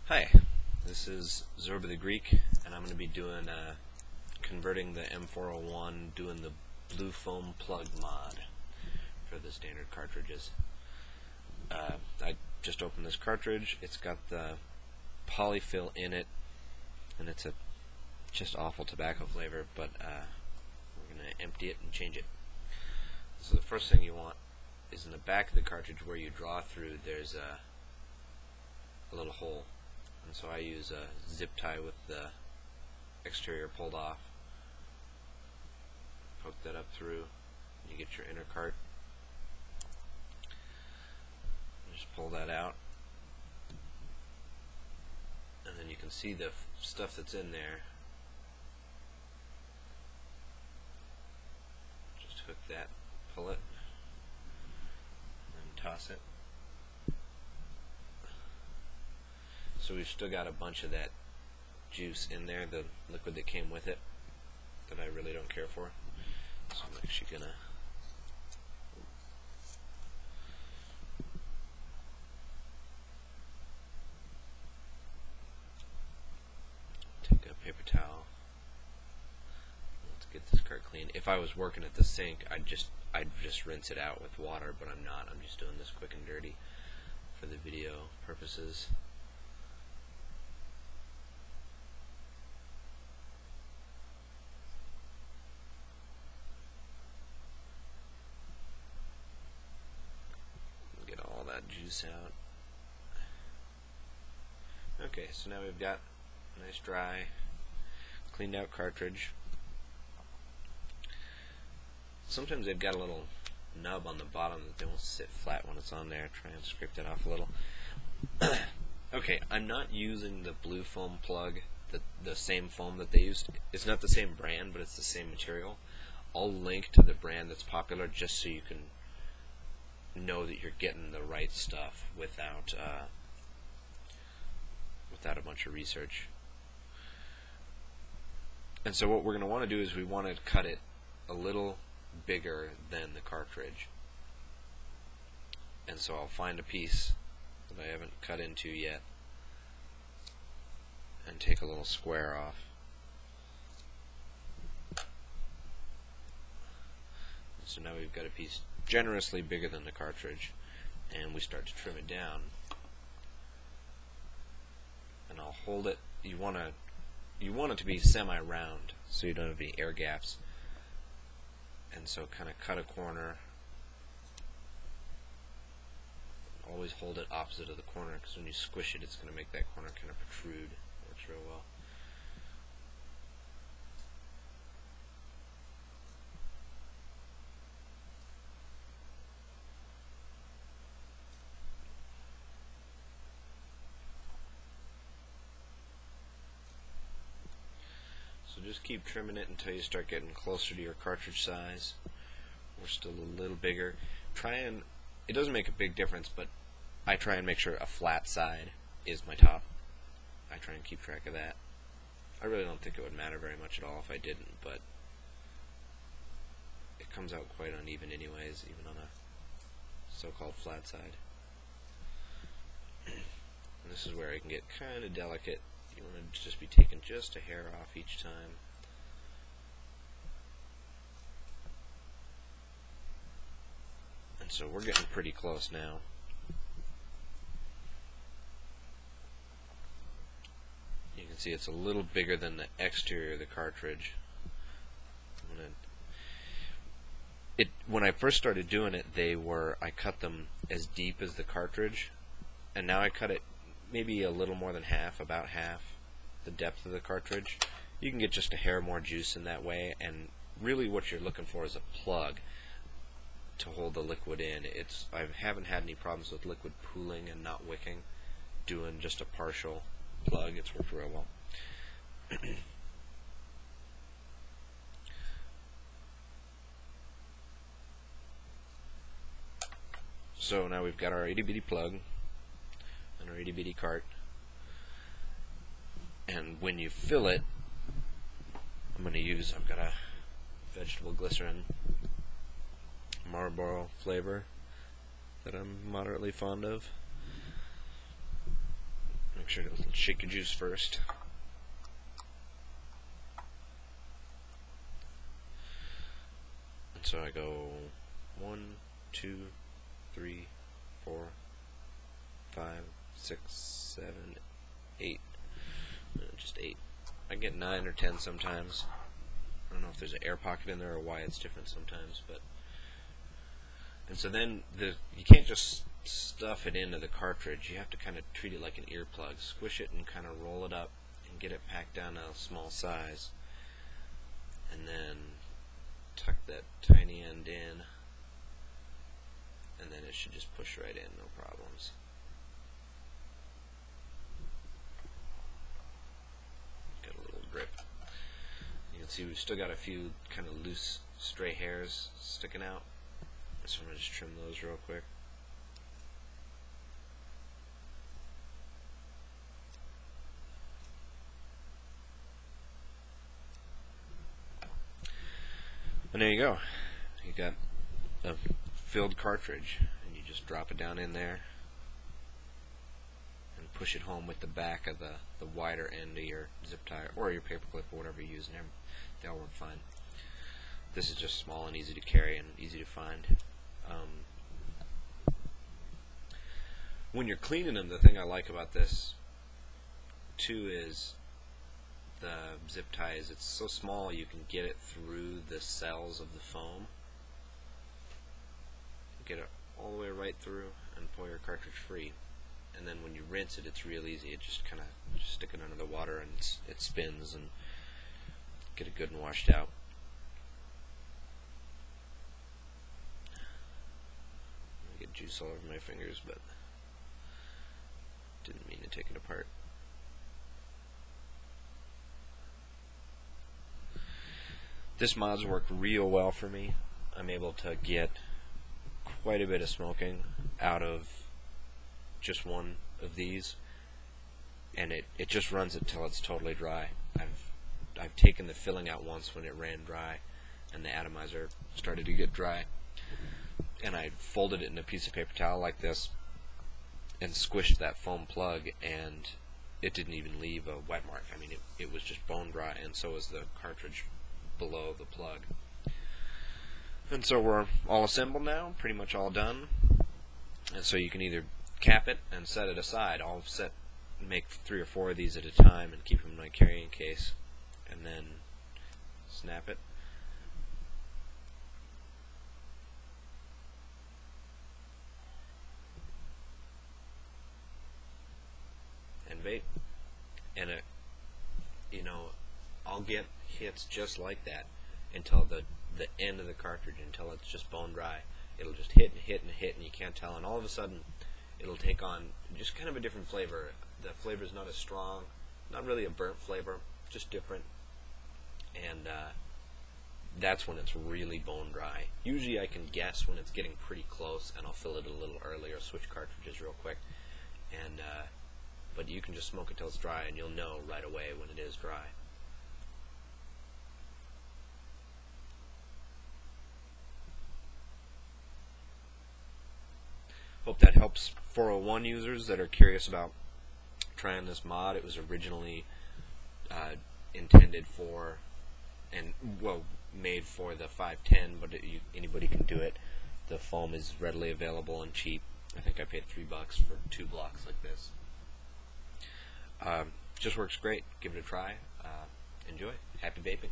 Hi, this is Zorba the Greek, and I'm going to be doing converting the M401, doing the blue foam plug mod for the standard cartridges. I just opened this cartridge. It's got the polyfill in it, and it's a just awful tobacco flavor, but we're going to empty it and change it. So the first thing you want is in the back of the cartridge where you draw through, there's a little hole. And so I use a zip tie with the exterior pulled off. Poke that up through, and you get your inner cart. Just pull that out, and then you can see the stuff that's in there. Just hook that, pull it, and toss it. So we've still got a bunch of that juice in there, the liquid that came with it, that I really don't care for. So I'm actually gonna take a paper towel. Let's get this cart clean. If I was working at the sink, I'd just rinse it out with water, but I'm not. I'm just doing this quick and dirty for the video purposes. Juice out. Okay, so now we've got a nice dry, cleaned out cartridge. Sometimes they've got a little nub on the bottom that they won't sit flat when it's on there. Try and scrape that off a little. Okay, I'm not using the blue foam plug, the same foam that they used. It's not the same brand, but it's the same material. I'll link to the brand that's popular just so you can know that you're getting the right stuff without a bunch of research. And so what we're going to want to do is we want to cut it a little bigger than the cartridge. And so I'll find a piece that I haven't cut into yet and take a little square off. So now we've got a piece generously bigger than the cartridge, and we start to trim it down. And I'll hold it. You want it to be semi-round, so you don't have any air gaps. And so kind of cut a corner. Always hold it opposite of the corner, because when you squish it, it's going to make that corner kind of protrude. Works real well. So just keep trimming it until you start getting closer to your cartridge size. We're still a little bigger. It doesn't make a big difference, but I try and make sure a flat side is my top. I try and keep track of that. I really don't think it would matter very much at all if I didn't, but it comes out quite uneven anyways, even on a so-called flat side. And this is where it can get kind of delicate. You want to just be taking just a hair off each time. And so we're getting pretty close now. You can see it's a little bigger than the exterior of the cartridge. When I first started doing it, I cut them as deep as the cartridge, and now I cut it maybe a little more than half, about half the depth of the cartridge. You can get just a hair more juice in that way, and really what you're looking for is a plug to hold the liquid in. I haven't had any problems with liquid pooling and not wicking. Doing just a partial plug, it's worked real well. So now we've got our itty bitty plug and our itty bitty cart, and when you fill it, I've got a vegetable glycerin Marlboro flavor that I'm moderately fond of. Make sure to shake your juice first. And so I go 1, 2, 3, 4, 5, 6, 7, 8. Just 8. I get 9 or 10 sometimes. I don't know if there's an air pocket in there or why it's different sometimes, but. And so then you can't just stuff it into the cartridge. You have to kind of treat it like an earplug. Squish it and kind of roll it up and get it packed down to a small size. And then tuck that tiny end in, and then it should just push right in, no problems. Got a little grip. You can see we've still got a few kind of loose stray hairs sticking out. So I'm going to just trim those real quick. And there you go. You got a filled cartridge, and you just drop it down in there and push it home with the back of the wider end of your zip tie or your paper clip or whatever you're using. They all work fine. This is just small and easy to carry and easy to find. When you're cleaning them, the thing I like about this too is the zip tie is it's so small you can get it through the cells of the foam. Get it all the way right through and pull your cartridge free. And then when you rinse it, it's real easy. It just kind of stick it under the water and it spins and get it good and washed out. I get juice all over my fingers, but didn't mean to take it apart. This mod's worked real well for me. I'm able to get quite a bit of smoking out of just one of these, and it just runs it till it's totally dry. I've taken the filling out once when it ran dry and the atomizer started to get dry, and I folded it in a piece of paper towel like this and squished that foam plug, and it didn't even leave a wet mark. I mean, it was just bone dry, and so was the cartridge below the plug. And so we're all assembled now, pretty much all done. And so you can either cap it and set it aside. I'll make 3 or 4 of these at a time and keep them in my carrying case, and then snap it. And vape. And I'll get hits just like that until the end of the cartridge, until it's just bone dry. It'll just hit and hit and hit, and you can't tell, and all of a sudden it'll take on just kind of a different flavor. The flavor is not as strong, not really a burnt flavor, just different, and that's when it's really bone dry. Usually I can guess when it's getting pretty close, and I'll fill it a little earlier, switch cartridges real quick, and but you can just smoke it till it's dry, and you'll know right away when it is dry. Hope that helps 401 users that are curious about trying this mod. It was originally intended for, made for the 510, but anybody can do it. The foam is readily available and cheap. I think I paid $3 for 2 blocks like this. Just works great. Give it a try. Enjoy. Happy vaping.